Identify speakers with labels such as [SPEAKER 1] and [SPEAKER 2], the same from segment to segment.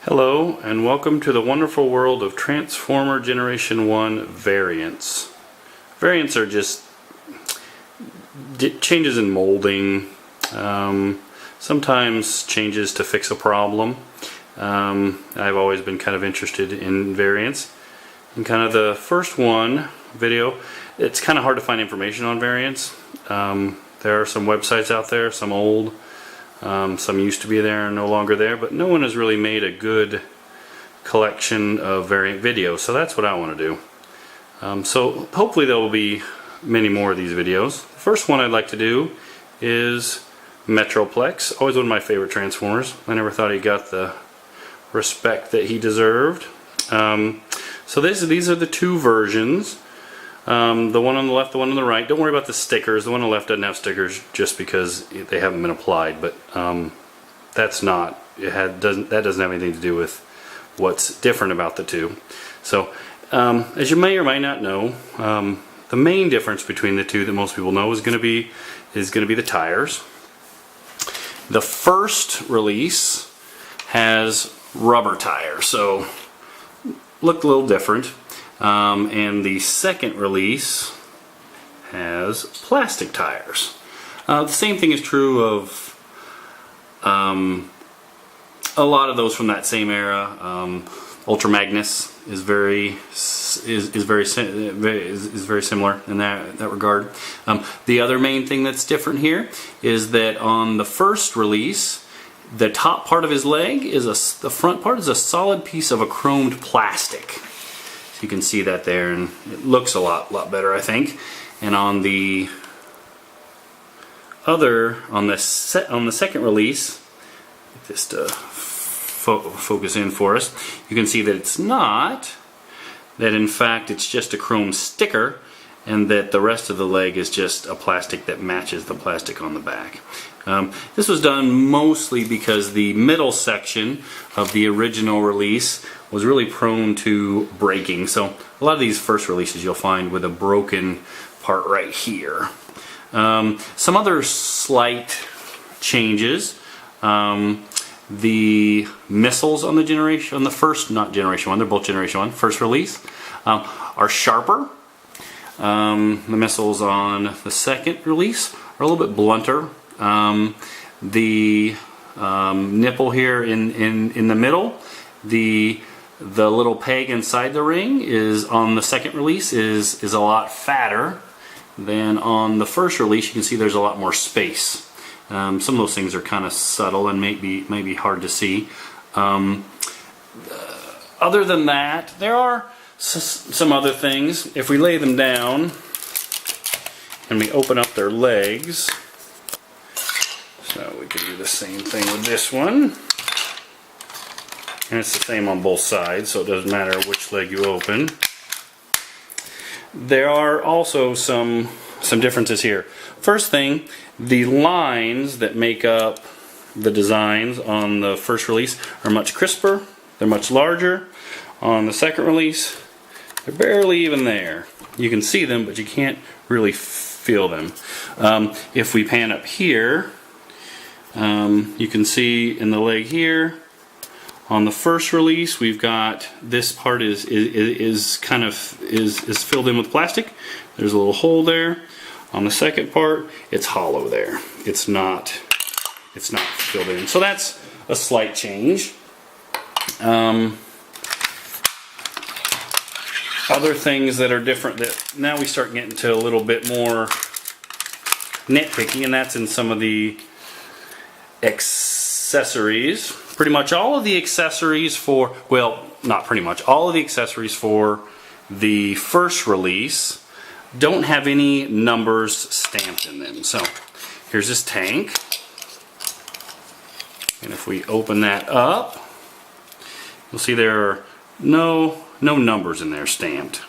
[SPEAKER 1] Hello and welcome to the wonderful world of Transformer Generation 1 variants. Variants are just changes in molding, sometimes changes to fix a problem. I've always been kind of interested in variants. And kind of the first video, it's kind of hard to find information on variants. There are some websites out there, some old. Some used to be there and no longer there, but no one has really made a good collection of variant videos, so that's what I want to do. So hopefully there will be many more of these videos. The first one I'd like to do is Metroplex, always one of my favorite Transformers. I never thought he got the respect that he deserved. So these are the two versions. The one on the left, the one on the right. Don't worry about the stickers. The one on the left doesn't have stickers just because they haven't been applied, but that doesn't have anything to do with what's different about the two. So as you may or may not know, the main difference between the two that most people know is going to be the tires. The first release has rubber tires, so look a little different. And the second release has plastic tires. The same thing is true of a lot of those from that same era. Ultra Magnus is very similar in that regard. The other main thing that's different here is that on the first release, the top part of his leg the front part is a solid piece of a chromed plastic. You can see that there, and it looks a lot better, I think. And on the second release, just to focus in for us, you can see that it's not. That in fact it's just a chrome sticker, and that the rest of the leg is just a plastic that matches the plastic on the back. This was done mostly because the middle section of the original release was really prone to breaking. So a lot of these first releases you'll find with a broken part right here. Some other slight changes. The missiles on the first, not Generation 1, they're both Generation 1, first release, are sharper. The missiles on the second release are a little bit blunter. The nipple here in the middle, the little peg inside the ring is on the second release is a lot fatter than on the first release. You can see there's a lot more space. Some of those things are kind of subtle and maybe hard to see. Other than that, there are some other things. If we lay them down and we open up their legs, so we can do the same thing with this one. And it's the same on both sides, so it doesn't matter which leg you open. There are also some differences here. First thing, the lines that make up the designs on the first release are much crisper. They're much larger. On the second release, they're barely even there. You can see them, but you can't really feel them. If we pan up here, you can see in the leg here, on the first release, we've got this part is filled in with plastic. There's a little hole there. On the second part, it's hollow there. It's not filled in. So that's a slight change. Other things that are different that now we start getting to a little bit more nitpicky, and that's in some of the accessories. Pretty much all of the accessories for, well, not pretty much, all of the accessories for the first release don't have any numbers stamped in them. So here's this tank, and if we open that up, you'll see there are no numbers in there stamped,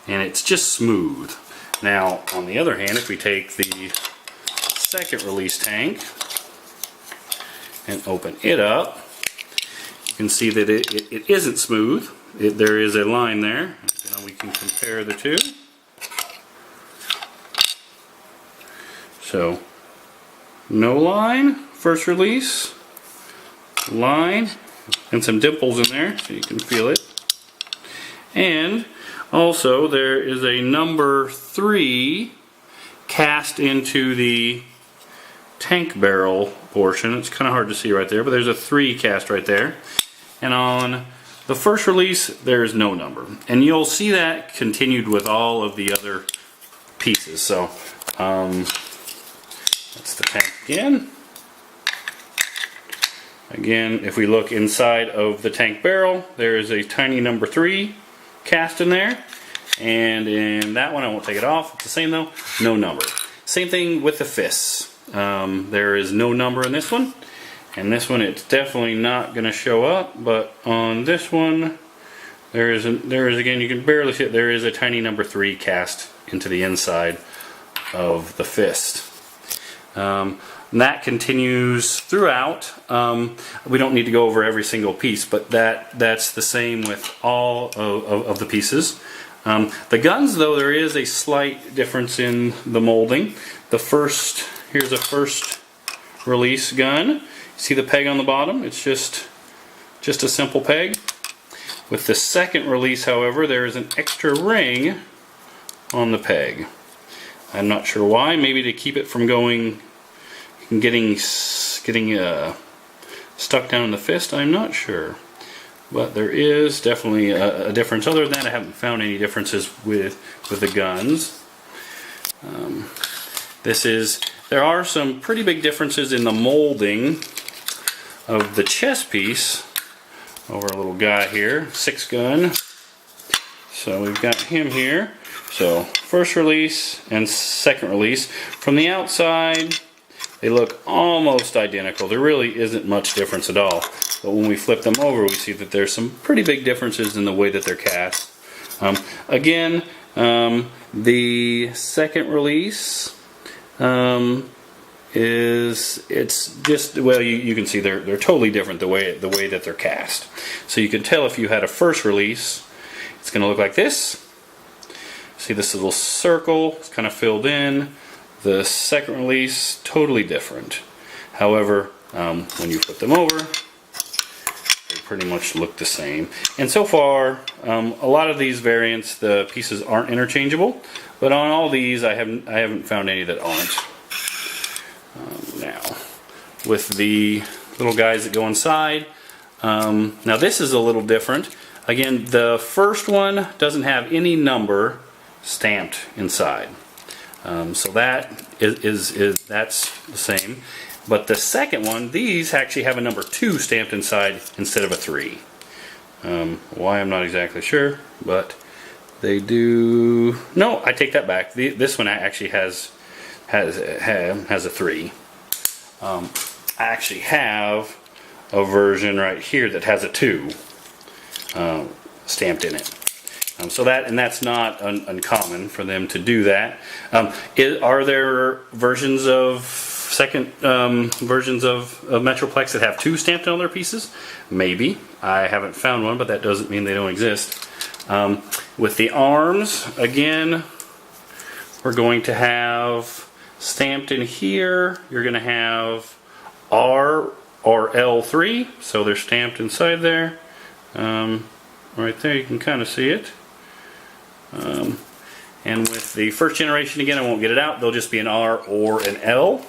[SPEAKER 1] and it's just smooth. Now on the other hand, if we take the second release tank and open it up, you can see that it isn't smooth. There is a line there. Now we can compare the two. So no line, first release, line, and some dimples in there so you can feel it. And also there is a number 3 cast into the tank barrel portion. It's kind of hard to see right there, but there's a 3 cast right there. And on the first release there is no number. And you'll see that continued with all of the other pieces. So that's the tank again. Again, if we look inside of the tank barrel, there is a tiny number 3 cast in there. And in that one, I won't take it off. It's the same though, no number. Same thing with the fists. There is no number in this one. And this one, it's definitely not going to show up. But on this one, there is again, you can barely see it. There is a tiny number 3 cast into the inside of the fist. And that continues throughout. We don't need to go over every single piece, but that's the same with all of the pieces. The guns, though, there is a slight difference in the molding. Here's a first release gun. See the peg on the bottom? It's just a simple peg. With the second release, however, there is an extra ring on the peg. I'm not sure why. Maybe to keep it from getting stuck down in the fist. I'm not sure, but there is definitely a difference. Other than that, I haven't found any differences with the guns. There are some pretty big differences in the molding of the chest piece over a little guy here, 6 gun. So we've got him here. So first release and second release. From the outside, they look almost identical. There really isn't much difference at all. But when we flip them over, we see that there's some pretty big differences in the way that they're cast. Again, the second release it's just, well, you can see they're totally different the way that they're cast. So you can tell if you had a first release, it's going to look like this. See this little circle, it's kind of filled in. The second release, totally different. However, when you flip them over, they pretty much look the same. And so far, a lot of these variants, the pieces aren't interchangeable, but on all these, I haven't found any that aren't. Now, with the little guys that go inside, now this is a little different. Again, the first one doesn't have any number stamped inside. So that that's the same. But the second one, these actually have a number 2 stamped inside instead of a 3. Why, I'm not exactly sure, but they do. No, I take that back. This one actually has a 3. I actually have a version right here that has a 2 stamped in it. So that's not uncommon for them to do that. Are there versions of versions of Metroplex that have 2 stamped on their pieces? Maybe. I haven't found one, but that doesn't mean they don't exist. With the arms, again, we're going to have stamped in here, you're going to have R or L3, so they're stamped inside there. Right there, you can kind of see it. And with the first generation, again, I won't get it out, they'll just be an R or an L.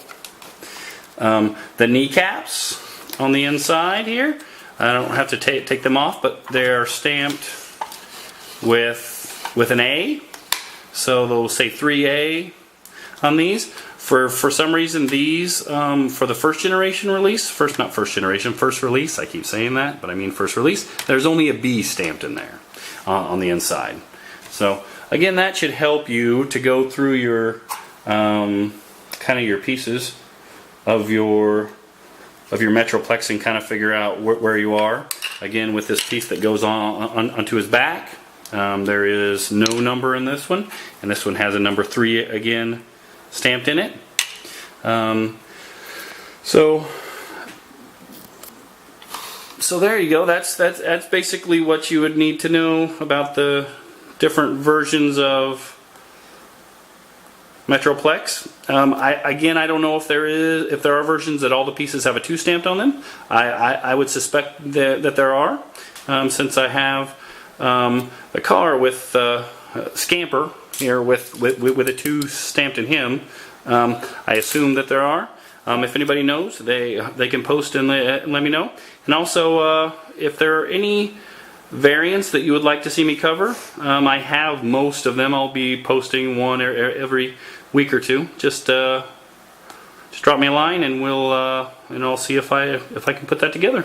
[SPEAKER 1] The kneecaps on the inside here, I don't have to take them off, but they're stamped with an A, so they'll say 3A on these. For some reason, these for the first release, first release, I keep saying that, but I mean first release, there's only a B stamped in there on the inside. So again, that should help you to go through your kind of your pieces of your Metroplex and kind of figure out where you are. Again, with this piece that goes onto his back, there is no number in this one, and this one has a number 3 again stamped in it. So there you go. That's basically what you would need to know about the different versions of Metroplex. I don't know if there are versions that all the pieces have a 2 stamped on them. I would suspect that there are, since I have the car with Scamper here with a 2 stamped in him. I assume that there are. If anybody knows, they can post and let me know. And also, if there are any variants that you would like to see me cover, I have most of them. I'll be posting one every week or two. Just drop me a line, and I'll see if I can put that together.